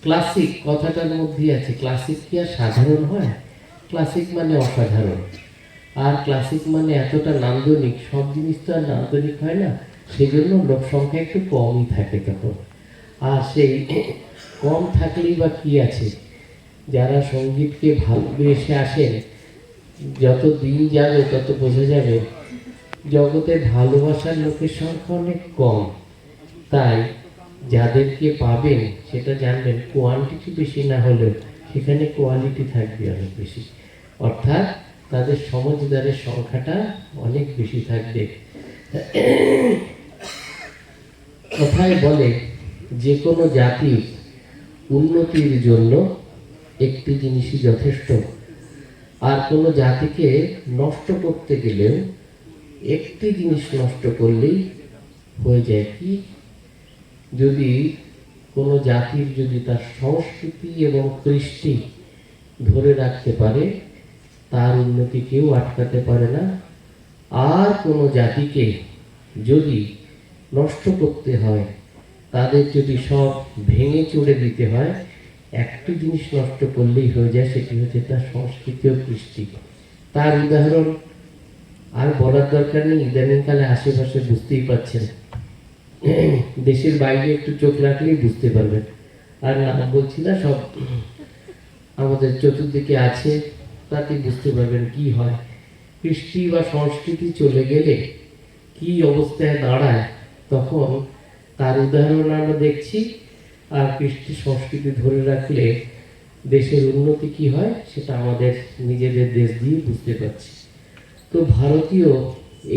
Classic কথাটার মধ্যে আছে, ক্লাসিক কি আর সাধারণ হয়? ক্লাসিক মানে অসাধারণ। আর ক্লাসিক মানে এতটা নান্দনিক, সব জিনিস তো আর নান্দনিক হয় না, সেই জন্য লোক সংখ্যা একটু কমই থাকে তখন। আর সেই কম থাকলেই বা কি আছে, যারা সঙ্গীতকে ভালোবেসে আসেন, যত দিন যাবে তত বোঝা যাবে জগতে ভালোবাসার লোকের সংখ্যা অনেক কম। তাই যাদেরকে পাবেন সেটা জানবেন, কোয়ান্টিটি বেশি না হলেও সেখানে কোয়ালিটি থাকবে অনেক বেশি, অর্থাৎ তাদের সমঝদারের সংখ্যাটা অনেক বেশি থাকবে। কথায় বলে যে কোনো জাতির উন্নতির জন্য একটি জিনিসই যথেষ্ট, আর কোনো জাতিকে নষ্ট করতে গেলেও একটি জিনিস নষ্ট করলেই হয়ে যায় কি, যদি কোনো জাতির যদি তার সংস্কৃতি এবং কৃষ্টি ধরে রাখতে পারে, তার উন্নতি কেউ আটকাতে পারে না। আর কোনো জাতিকে যদি নষ্ট করতে হয়, তাদের যদি সব ভেঙে চুড়ে দিতে হয়, একটি জিনিস নষ্ট করলেই হয়ে যায়, সেটি হচ্ছে তার সংস্কৃতি ও কৃষ্টি। তার উদাহরণ আর বলার দরকার নেই, ইদানিংকালে আশেপাশে বুঝতেই পারছেন, দেশের বাইরে একটু চোখ রাখলেই বুঝতে পারবেন। আর নাম বলছি না, সব আমাদের চতুর্দিকে আছে, তাতে বুঝতে পারবেন কি হয়। কৃষ্টি বা সংস্কৃতি চলে গেলে কি অবস্থায় দাঁড়ায়, তখন তার উদাহরণ আমরা দেখছি। আর কৃষ্টি সংস্কৃতি ধরে রাখলে দেশের উন্নতি কি হয়, সেটা আমাদের নিজেদের দেশ দিয়ে বুঝতে পারছি। তো ভারতীয়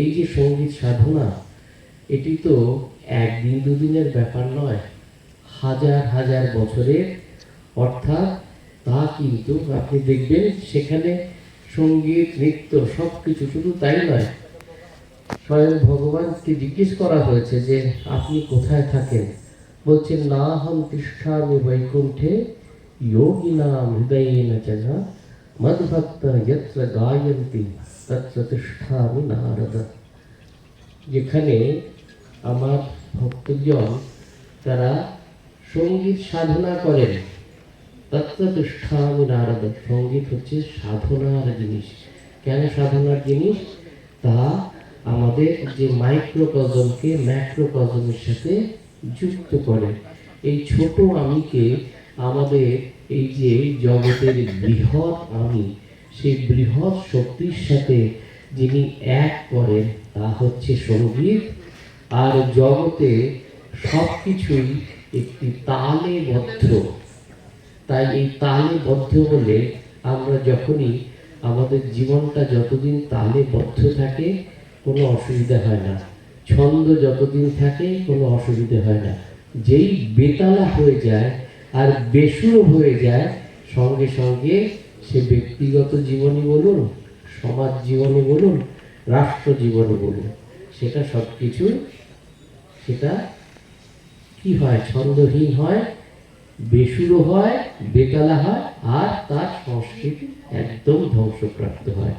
এই যে সঙ্গীত সাধনা, এটি তো একদিন দুদিনের ব্যাপার নয়, হাজার হাজার বছরের। অর্থাৎ তা কিন্তু আপনি দেখবেন সেখানে সঙ্গীত নৃত্য সব কিছু, শুধু তাই নয়, স্বয়ং ভগবানকে জিজ্ঞেস করা হয়েছে যে আপনি কোথায় থাকেন, বলছেন না হম তিষ্ঠামি বৈকুণ্ঠে যোগিনাম হৃদয়েন চা মদ্ভক্ত যত্র গায়ন্তি তত্র তিষ্ঠামি নারদ। যেখানে আমার ভক্তজন তারা সঙ্গীত সাধনা করেন, তত্র তিষ্ঠামি নারদ। সঙ্গীত হচ্ছে সাধনার জিনিস। কেন সাধনার জিনিস? তা আমাদের যে মাইক্রোকজমকে ম্যাক্রোকজমের সাথে যুক্ত করে। এই ছোট আমিকে আমাদের এই যে জগতের বৃহৎ আমি, সেই বৃহৎ শক্তির সাথে যিনি এক করেন, তা হচ্ছে সঙ্গীত। আর জগতে সব কিছুই একটি তালে বদ্ধ। তাই এই তালে বদ্ধ হলে আমরা যখনই, আমাদের জীবনটা যতদিন তালে বদ্ধ থাকে কোনো অসুবিধা হয় না, ছন্দ যতদিন থাকে কোনো অসুবিধা হয় না। যেই বেতালা হয়ে যায় আর বেসুরো হয়ে যায়, সঙ্গে সঙ্গে সে ব্যক্তিগত জীবনে বলুন, সমাজ জীবনে বলুন, রাষ্ট্র জীবনে বলুন, সেটা সব কিছু সেটা কি হয়, ছন্দহীন হয়, বেসুরো হয়, বেতালা হয়, আর তার সংস্কৃতি একদম ধ্বংসপ্রাপ্ত হয়।